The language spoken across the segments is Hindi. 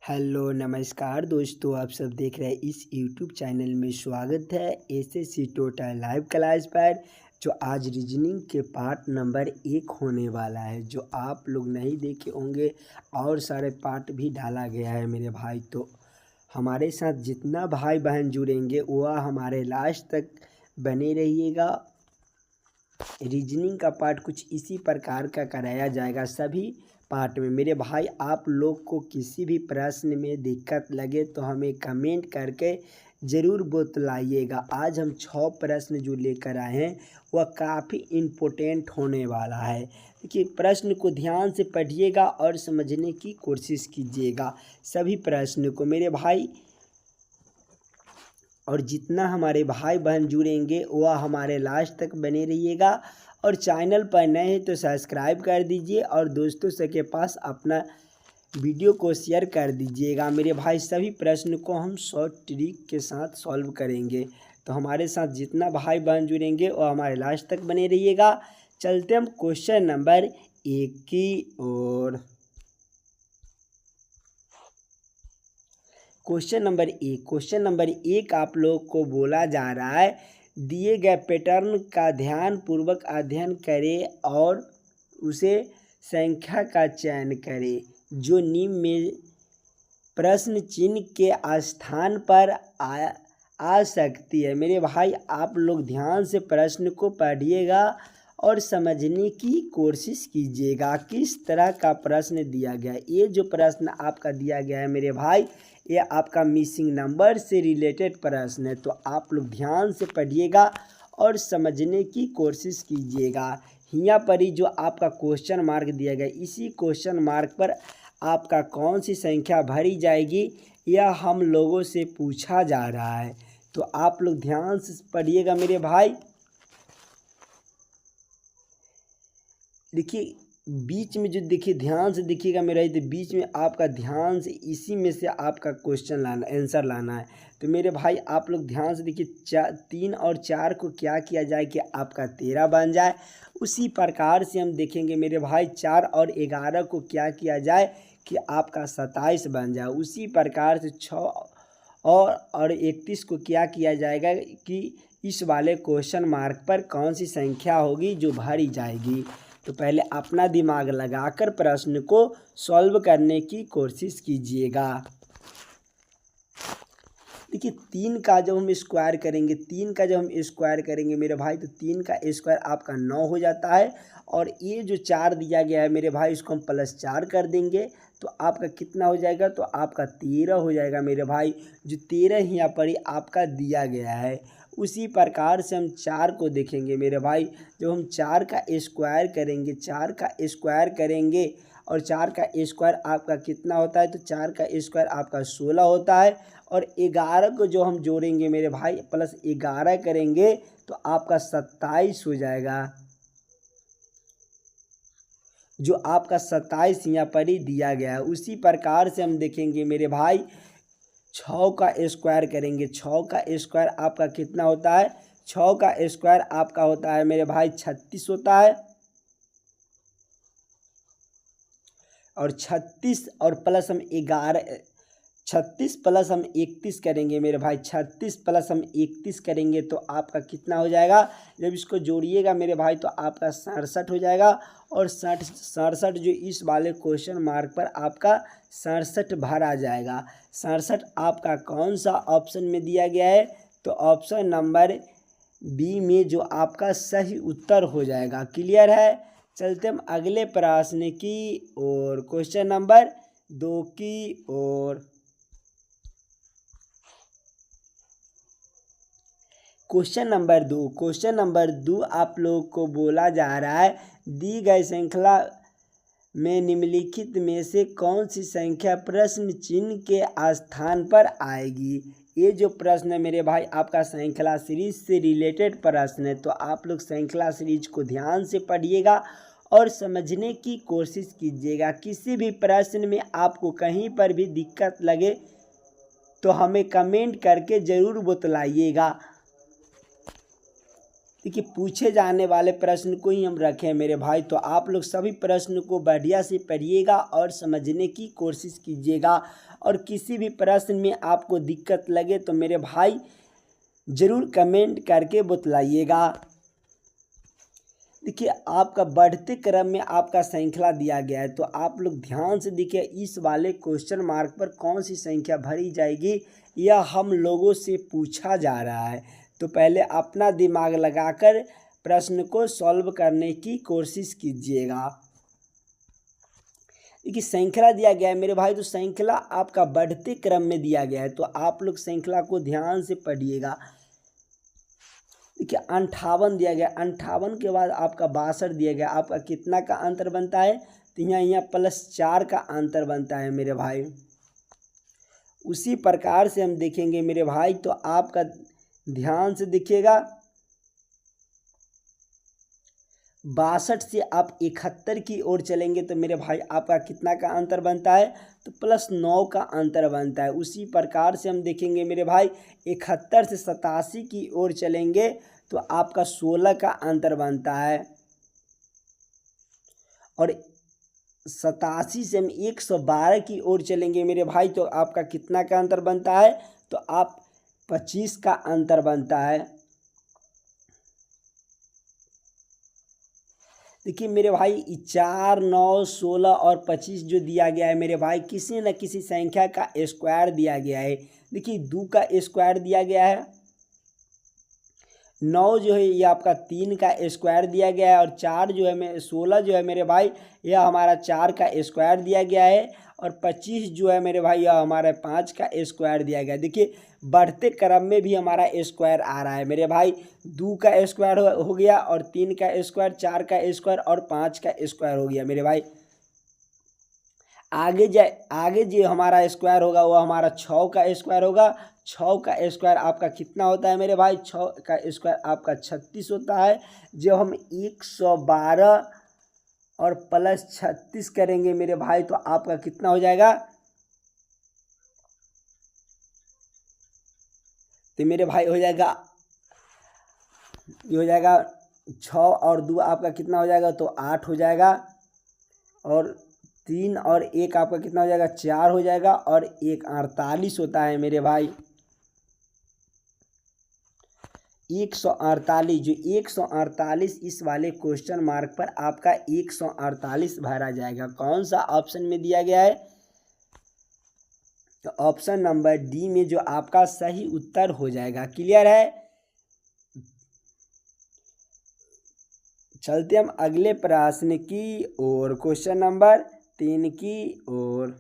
हेलो नमस्कार दोस्तों, आप सब देख रहे हैं इस यूट्यूब चैनल में। स्वागत है एसएससी टोटल लाइव क्लास पर, जो आज रीजनिंग के पार्ट नंबर 1 होने वाला है, जो आप लोग नहीं देखे होंगे। और सारे पार्ट भी डाला गया है मेरे भाई। तो हमारे साथ जितना भाई बहन जुड़ेंगे वह हमारे लास्ट तक बने रहिएगा। रीजनिंग का पार्ट कुछ इसी प्रकार का कराया जाएगा सभी पार्ट में। मेरे भाई, आप लोग को किसी भी प्रश्न में दिक्कत लगे तो हमें कमेंट करके ज़रूर बतलाइएगा। आज हम 6 प्रश्न जो लेकर आए हैं वह काफ़ी इम्पोर्टेंट होने वाला है। देखिए, प्रश्न को ध्यान से पढ़िएगा और समझने की कोशिश कीजिएगा सभी प्रश्न को मेरे भाई। और जितना हमारे भाई बहन जुड़ेंगे वह हमारे लास्ट तक बने रहिएगा। और चैनल पर नए हैं तो सब्सक्राइब कर दीजिए और दोस्तों से के पास अपना वीडियो को शेयर कर दीजिएगा मेरे भाई। सभी प्रश्न को हम शॉर्ट ट्रिक के साथ सॉल्व करेंगे। तो हमारे साथ जितना भाई बहन जुड़ेंगे वह हमारे लास्ट तक बने रहिएगा। चलते हम क्वेश्चन नंबर 1 की ओर। क्वेश्चन नंबर एक आप लोग को बोला जा रहा है, दिए गए पैटर्न का ध्यानपूर्वक अध्ययन करें और उसे संख्या का चयन करें जो निम्न में प्रश्न चिन्ह के स्थान पर आ सकती है। मेरे भाई, आप लोग ध्यान से प्रश्न को पढ़िएगा और समझने की कोशिश कीजिएगा किस तरह का प्रश्न दिया गया है। ये जो प्रश्न आपका दिया गया है मेरे भाई, ये आपका मिसिंग नंबर से रिलेटेड प्रश्न है। तो आप लोग ध्यान से पढ़िएगा और समझने की कोशिश कीजिएगा। यहाँ पर ही जो आपका क्वेश्चन मार्क दिया गया, इसी क्वेश्चन मार्क पर आपका कौन सी संख्या भरी जाएगी यह हम लोगों से पूछा जा रहा है। तो आप लोग ध्यान से पढ़िएगा मेरे भाई। देखिए, बीच में जो देखिए, ध्यान से देखिएगा मेरा, तो बीच में आपका ध्यान से इसी में से आपका क्वेश्चन आंसर लाना है। तो मेरे भाई, आप लोग ध्यान से देखिए, 3 और 4 को क्या किया जाए कि आपका 13 बन जाए। उसी प्रकार से हम देखेंगे मेरे भाई, 4 और 11 को क्या किया जाए कि आपका 27 बन जाए। उसी प्रकार से 6 और 31 को क्या किया जाएगा कि इस वाले क्वेश्चन मार्क पर कौन सी संख्या होगी जो भरी जाएगी। तो पहले अपना दिमाग लगाकर प्रश्न को सॉल्व करने की कोशिश कीजिएगा। देखिए, 3 का जब हम स्क्वायर करेंगे मेरे भाई, तो 3 का स्क्वायर आपका 9 हो जाता है। और ये जो 4 दिया गया है मेरे भाई, इसको हम +4 कर देंगे तो आपका कितना हो जाएगा, तो आपका 13 हो जाएगा मेरे भाई। जो 13 यहाँ पर ही आपका दिया गया है। उसी प्रकार से हम 4 को देखेंगे मेरे भाई। जब हम 4 का स्क्वायर करेंगे और 4 का स्क्वायर आपका कितना होता है, तो 4 का स्क्वायर आपका 16 होता है। और 11 को जो हम जोड़ेंगे मेरे भाई, +11 करेंगे तो आपका 27 हो जाएगा। जो आपका 27 यहाँ पर ही दिया गया है। उसी प्रकार से हम देखेंगे मेरे भाई, 6 का स्क्वायर करेंगे। 6 का स्क्वायर आपका कितना होता है, 6 का स्क्वायर आपका होता है मेरे भाई 36 होता है। और 36 और प्लस हम 11, 36 प्लस हम 31 करेंगे मेरे भाई। 36 प्लस हम 31 करेंगे तो आपका कितना हो जाएगा, जब इसको जोड़िएगा मेरे भाई तो आपका 67 हो जाएगा। और 67 जो इस वाले क्वेश्चन मार्क पर आपका 67 भरा जाएगा। 67 आपका कौन सा ऑप्शन में दिया गया है, तो ऑप्शन नंबर बी में जो आपका सही उत्तर हो जाएगा। क्लियर है। चलते हम अगले प्रश्न की ओर, क्वेश्चन नंबर 2 की ओर। क्वेश्चन नंबर 2 आप लोग को बोला जा रहा है, दी गई श्रृंखला में निम्नलिखित में से कौन सी संख्या प्रश्न चिन्ह के स्थान पर आएगी। ये जो प्रश्न है मेरे भाई, आपका श्रृंखला सीरीज से रिलेटेड प्रश्न है। तो आप लोग श्रृंखला सीरीज को ध्यान से पढ़िएगा और समझने की कोशिश कीजिएगा। किसी भी प्रश्न में आपको कहीं पर भी दिक्कत लगे तो हमें कमेंट करके ज़रूर बतलाइएगा। देखिए पूछे जाने वाले प्रश्न को ही हम रखें मेरे भाई। तो आप लोग सभी प्रश्न को बढ़िया से पढ़िएगा और समझने की कोशिश कीजिएगा, और किसी भी प्रश्न में आपको दिक्कत लगे तो मेरे भाई ज़रूर कमेंट करके बतलाइएगा। देखिए आपका बढ़ते क्रम में आपका श्रृंखला दिया गया है, तो आप लोग ध्यान से देखिए इस वाले क्वेश्चन मार्क पर कौन सी संख्या भरी जाएगी यह हम लोगों से पूछा जा रहा है। तो पहले अपना दिमाग लगाकर प्रश्न को सॉल्व करने की कोशिश कीजिएगा। देखिए श्रृंखला दिया गया है मेरे भाई, तो श्रृंखला आपका बढ़ते क्रम में दिया गया है, तो आप लोग श्रृंखला को ध्यान से पढ़िएगा। देखिए 58 दिया गया, 58 के बाद आपका 62 दिया गया, आपका कितना का अंतर बनता है, तो यहाँ +4 का अंतर बनता है मेरे भाई। उसी प्रकार से हम देखेंगे मेरे भाई, तो आपका ध्यान से देखिएगा 62 से आप 71 की ओर चलेंगे तो मेरे भाई आपका कितना का अंतर बनता है, तो +9 का अंतर बनता है। उसी प्रकार से हम देखेंगे मेरे भाई 71 से 87 की ओर चलेंगे तो आपका 16 का अंतर बनता है, और 87 से हम 112 की ओर चलेंगे मेरे भाई तो आपका कितना का अंतर बनता है, तो आप 25 का अंतर बनता है। देखिए मेरे भाई 4, 9, 16 और 25 जो दिया गया है मेरे भाई, किसी न किसी संख्या का स्क्वायर दिया गया है। देखिए 2 का स्क्वायर दिया गया है, 9 जो है ये आपका 3 का स्क्वायर दिया गया है, और 4 जो है 16 जो है मेरे भाई यह हमारा 4 का स्क्वायर दिया गया है, और 25 जो है मेरे भाई यह हमारा 5 का स्क्वायर दिया गया है। देखिए बढ़ते क्रम में भी हमारा स्क्वायर आ रहा है मेरे भाई, 2 का स्क्वायर हो गया, और 3 का स्क्वायर, 4 का स्क्वायर और 5 का स्क्वायर हो गया मेरे भाई। आगे जो हमारा स्क्वायर होगा वो हमारा 6 का स्क्वायर होगा। 6 का स्क्वायर आपका कितना होता है मेरे भाई, 6 का स्क्वायर आपका 36 होता है। जब हम 112 और +36 करेंगे मेरे भाई तो आपका कितना हो जाएगा, तो मेरे भाई हो जाएगा, ये हो जाएगा 6 और 2 आपका कितना हो जाएगा, तो 8 हो जाएगा, और 3 और 1 आपका कितना हो जाएगा, 4 हो जाएगा, और 1 48 होता है मेरे भाई। 148 जो 148 इस वाले क्वेश्चन मार्क पर आपका 148 भरा जाएगा। कौन सा ऑप्शन में दिया गया है, तो ऑप्शन नंबर डी में जो आपका सही उत्तर हो जाएगा। क्लियर है। चलते हम अगले प्रश्न की ओर, क्वेश्चन नंबर 3 की ओर।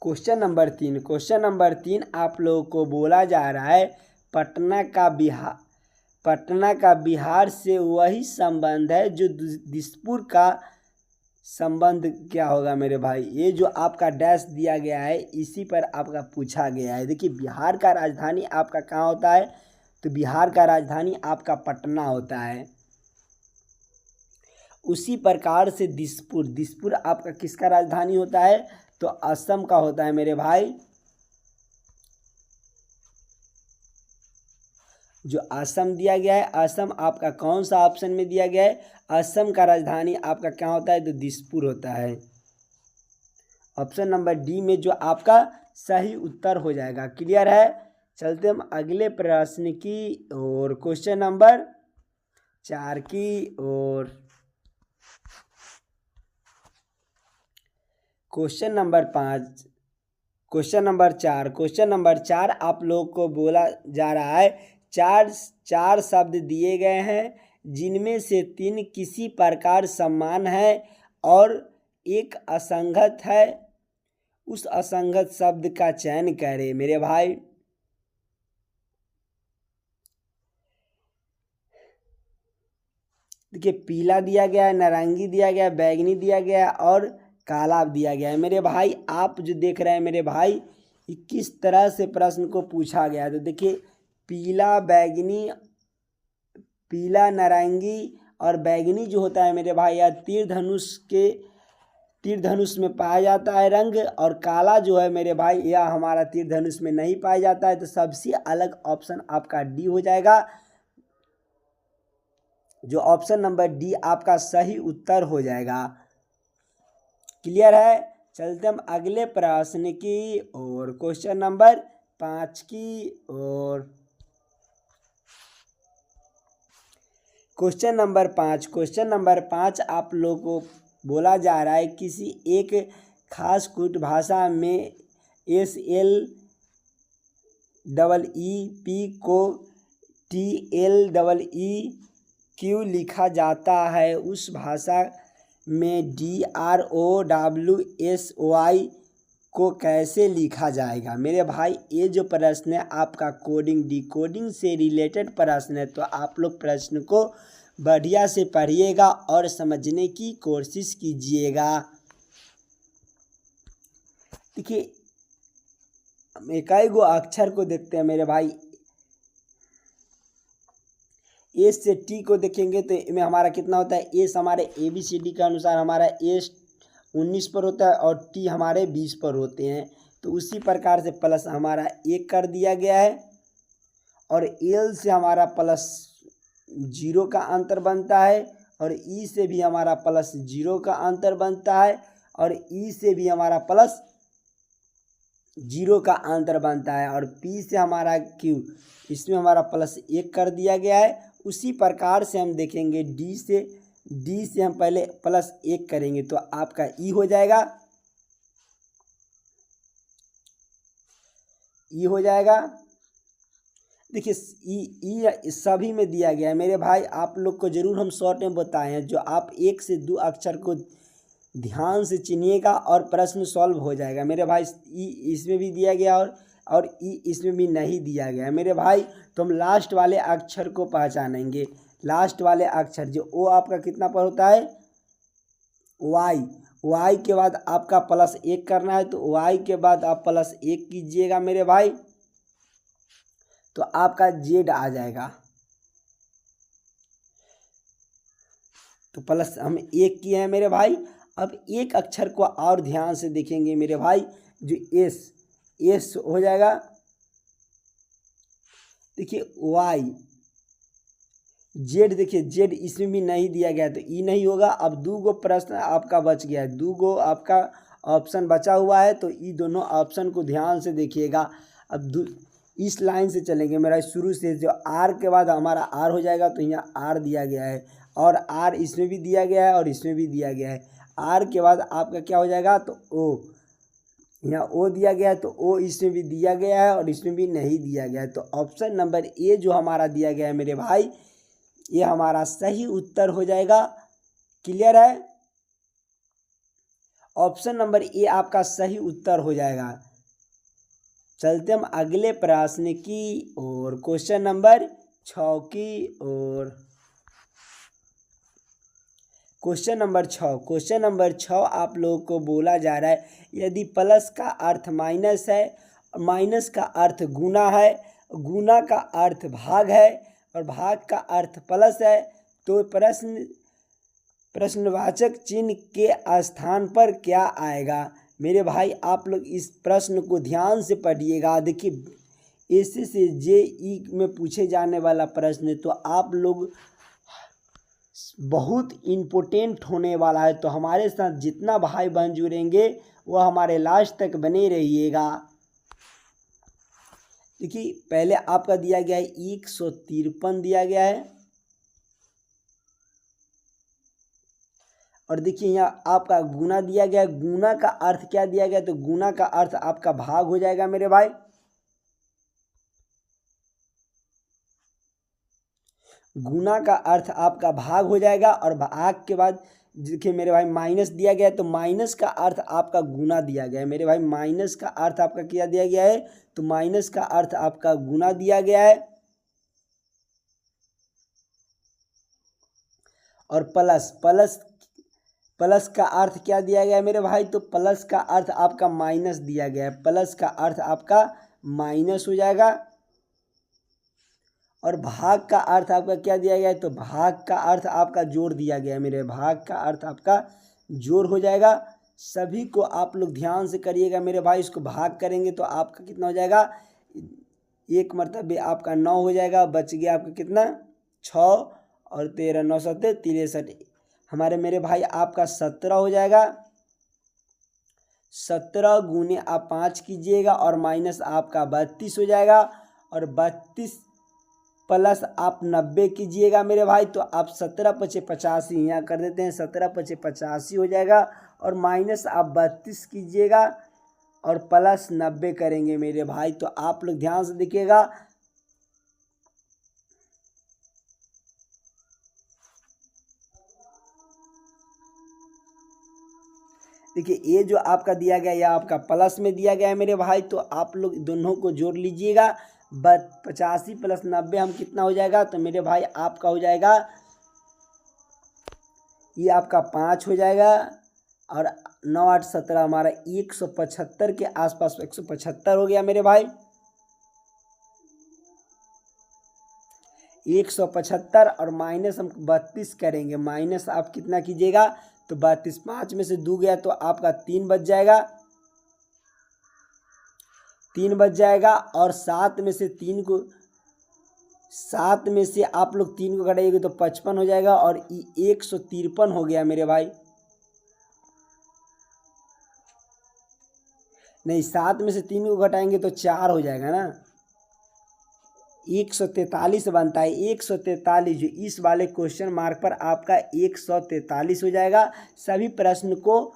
क्वेश्चन नंबर 3 आप लोगों को बोला जा रहा है पटना का बिहार से वही संबंध है जो दिसपुर का संबंध क्या होगा मेरे भाई। ये जो आपका डैश दिया गया है इसी पर आपका पूछा गया है। देखिए बिहार का राजधानी आपका कहाँ होता है, तो बिहार का राजधानी आपका पटना होता है। उसी प्रकार से दिसपुर आपका किसका राजधानी होता है, तो असम का होता है मेरे भाई। जो असम दिया गया है, असम आपका कौन सा ऑप्शन में दिया गया है, असम का राजधानी आपका क्या होता है, तो दिसपुर होता है। ऑप्शन नंबर डी में जो आपका सही उत्तर हो जाएगा। क्लियर है। चलते हम अगले प्रश्न की और, क्वेश्चन नंबर 4 की ओर। क्वेश्चन नंबर 4 आप लोग को बोला जा रहा है चार शब्द दिए गए हैं जिनमें से 3 किसी प्रकार समान है और एक असंगत है। उस असंगत शब्द का चयन करें मेरे भाई। देखिए पीला दिया गया है, नारंगी दिया गया है, बैगनी दिया गया है और काला दिया गया है मेरे भाई। आप जो देख रहे हैं मेरे भाई किस तरह से प्रश्न को पूछा गया है, तो देखिए पीला नारंगी और बैगनी जो होता है मेरे भाई, यह तीर धनुष के तीर धनुष में पाया जाता है रंग, और काला जो है मेरे भाई यह हमारा तीर धनुष में नहीं पाया जाता है। तो सबसे अलग ऑप्शन आपका डी हो जाएगा, जो ऑप्शन नंबर डी आपका सही उत्तर हो जाएगा। क्लियर है। चलते हम अगले प्रश्न की और, क्वेश्चन नंबर 5 की और। क्वेश्चन नंबर 5 आप लोगों को बोला जा रहा है किसी एक खास कुट भाषा में SLEEP को TLEEQ लिखा जाता है, उस भाषा में DROWSY को कैसे लिखा जाएगा। मेरे भाई ये जो प्रश्न है आपका कोडिंग डिकोडिंग से रिलेटेड प्रश्न है, तो आप लोग प्रश्न को बढ़िया से पढ़िएगा और समझने की कोशिश कीजिएगा। देखिए हम इकाई गो अक्षर को देखते हैं मेरे भाई। ए से टी को देखेंगे तो इसमें हमारा कितना होता है, एस हमारे ABCD के अनुसार हमारा एस 19 पर होता है और टी हमारे 20 पर होते हैं। तो उसी प्रकार से प्लस हमारा 1 कर दिया गया है, और एल से हमारा प्लस 0 का अंतर बनता है, और ई से भी हमारा प्लस 0 का अंतर बनता है, और ई से भी हमारा प्लस 0 का अंतर बनता है, और पी से हमारा क्यू, इसमें हमारा प्लस 1 कर दिया गया है। उसी प्रकार से हम देखेंगे डी से हम पहले प्लस 1 करेंगे तो आपका ई हो जाएगा, ई हो जाएगा। देखिए ई सभी में दिया गया है मेरे भाई, आप लोग को जरूर हम शॉर्ट में बताए हैं। जो आप 1 से 2 अक्षर को ध्यान से चुनिएगा और प्रश्न सॉल्व हो जाएगा मेरे भाई। ई इसमें भी दिया गया और ई इसमें भी नहीं दिया गया है मेरे भाई। तो हम लास्ट वाले अक्षर को पहचानेंगे। लास्ट वाले अक्षर जो ओ आपका कितना पर होता है, वाई के बाद आपका प्लस 1 करना है, तो वाई के बाद आप प्लस 1 कीजिएगा मेरे भाई, तो आपका जेड आ जाएगा। तो प्लस हम 1 किए हैं मेरे भाई। अब एक अक्षर को और ध्यान से देखेंगे मेरे भाई, जो एस हो जाएगा। देखिए वाई, जेड, देखिए जेड इसमें भी नहीं दिया गया तो ई नहीं होगा। अब 2 गो प्रश्न आपका बच गया है, 2 गो आपका ऑप्शन बचा हुआ है, तो ये दोनों ऑप्शन को ध्यान से देखिएगा। अब इस लाइन से चलेंगे मेरा, शुरू से जो आर के बाद हमारा आर हो जाएगा, तो यहाँ आर दिया गया है, और आर इसमें भी दिया गया है और इसमें भी दिया गया है। आर के बाद आपका क्या हो जाएगा, तो ओ, यहाँ ओ दिया गया है, तो ओ इसमें भी दिया गया है और इसमें भी नहीं दिया गया है। तो ऑप्शन नंबर ए जो हमारा दिया गया है मेरे भाई, ये हमारा सही उत्तर हो जाएगा। क्लियर है। ऑप्शन नंबर ए आपका सही उत्तर हो जाएगा। चलते हम अगले प्रश्न की और, क्वेश्चन नंबर 6 की और। क्वेश्चन नंबर 6 आप लोगों को बोला जा रहा है, यदि प्लस का अर्थ माइनस है, माइनस का अर्थ गुना है, गुना का अर्थ भाग है, और भाग का अर्थ प्लस है, तो प्रश्नवाचक चिन्ह के स्थान पर क्या आएगा। मेरे भाई आप लोग इस प्रश्न को ध्यान से पढ़िएगा। देखिए एसए से जेई में पूछे जाने वाला प्रश्न है, तो आप लोग बहुत इम्पोर्टेंट होने वाला है। तो हमारे साथ जितना भाई बहन जुड़ेंगे वो हमारे लास्ट तक बने रहिएगा। देखिए पहले आपका दिया गया है 153 दिया गया है, और देखिए यहाँ आपका गुना दिया गया है। गुना का अर्थ क्या दिया गया, तो गुना का अर्थ आपका भाग हो जाएगा मेरे भाई। गुना का अर्थ आपका भाग हो जाएगा, और भाग के बाद देखिए मेरे भाई माइनस दिया गया है, तो माइनस का अर्थ आपका गुना दिया गया है मेरे भाई। माइनस का अर्थ आपका क्या दिया गया है, तो माइनस का अर्थ आपका गुना दिया गया है। और प्लस का अर्थ क्या दिया गया है मेरे भाई, तो प्लस का अर्थ आपका माइनस दिया गया है। प्लस का अर्थ आपका माइनस हो जाएगा। और भाग का अर्थ आपका क्या दिया गया है, तो भाग का अर्थ आपका जोड़ दिया गया है मेरे। भाग का अर्थ आपका जोड़ हो जाएगा। सभी को आप लोग ध्यान से करिएगा मेरे भाई। इसको भाग करेंगे तो आपका कितना हो जाएगा, एक मरतबे आपका 9 हो जाएगा, बच गया आपका कितना 6 और 13, 9 7 63 हमारे मेरे भाई आपका 17 हो जाएगा। 17 गुने आप 5 कीजिएगा और माइनस आपका 32 हो जाएगा, और 32 प्लस आप 90 कीजिएगा मेरे भाई, तो आप 17 × 5 = 85 यहाँ कर देते हैं, 17 × 5 = 85 हो जाएगा, और माइनस आप 32 कीजिएगा और प्लस 90 करेंगे मेरे भाई। तो आप लोग ध्यान से देखिएगा, देखिए ये जो आपका दिया गया या आपका प्लस में दिया गया है मेरे भाई, तो आप लोग दोनों को जोड़ लीजिएगा। 85 + 90 हम कितना हो जाएगा, तो मेरे भाई आपका हो जाएगा, ये आपका 5 हो जाएगा, और 9 8 17 हमारा 175 के आसपास, 175 हो गया मेरे भाई। 175 और माइनस हम 32 करेंगे, माइनस आप कितना कीजिएगा, तो 32, 5 में से 2 गया तो आपका 3 बच जाएगा, 3 बच जाएगा, और 7 में से 3 को, 7 में से आप लोग 3 को घटाइएगा तो 55 हो जाएगा, और 153 हो गया मेरे भाई। नहीं, 7 में से 3 को घटाएंगे तो 4 हो जाएगा ना, 143 बनता है, 143 जो इस वाले क्वेश्चन मार्क पर आपका 143 हो जाएगा। सभी प्रश्न को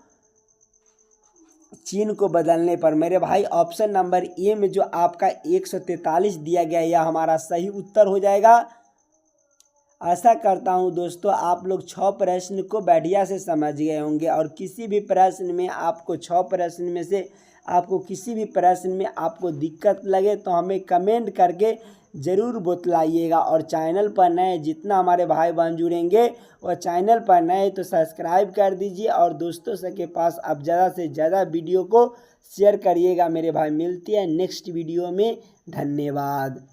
चिन्ह को बदलने पर मेरे भाई ऑप्शन नंबर ए में जो आपका 143 दिया गया यह हमारा सही उत्तर हो जाएगा। आशा करता हूं दोस्तों आप लोग 6 प्रश्न को बढ़िया से समझ गए होंगे, और किसी भी प्रश्न में आपको 6 प्रश्न में से आपको किसी भी प्रश्न में आपको दिक्कत लगे तो हमें कमेंट करके ज़रूर बतलाइएगा। और चैनल पर नए जितना हमारे भाई बहन जुड़ेंगे और चैनल पर नए तो सब्सक्राइब कर दीजिए, और दोस्तों के पास आप ज़्यादा से ज़्यादा वीडियो को शेयर करिएगा मेरे भाई। मिलती है नेक्स्ट वीडियो में, धन्यवाद।